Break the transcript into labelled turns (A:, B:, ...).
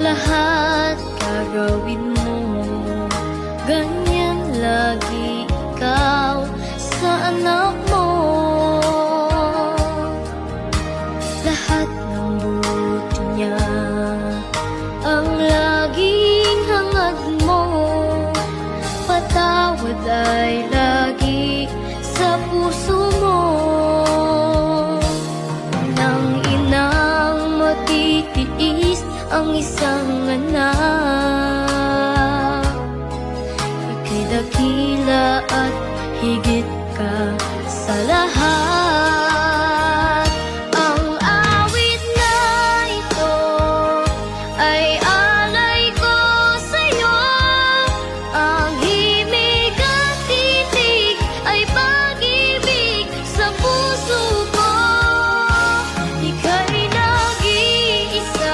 A: lahat gagawin mo. Ganyan lagi ikaw sa anak mo. Lahat ng buti niya ang laging hangad mo. Patawad ay lagi sa puso mo. Nang inang matitiis ang isang anak, ika'y dakila at higit ka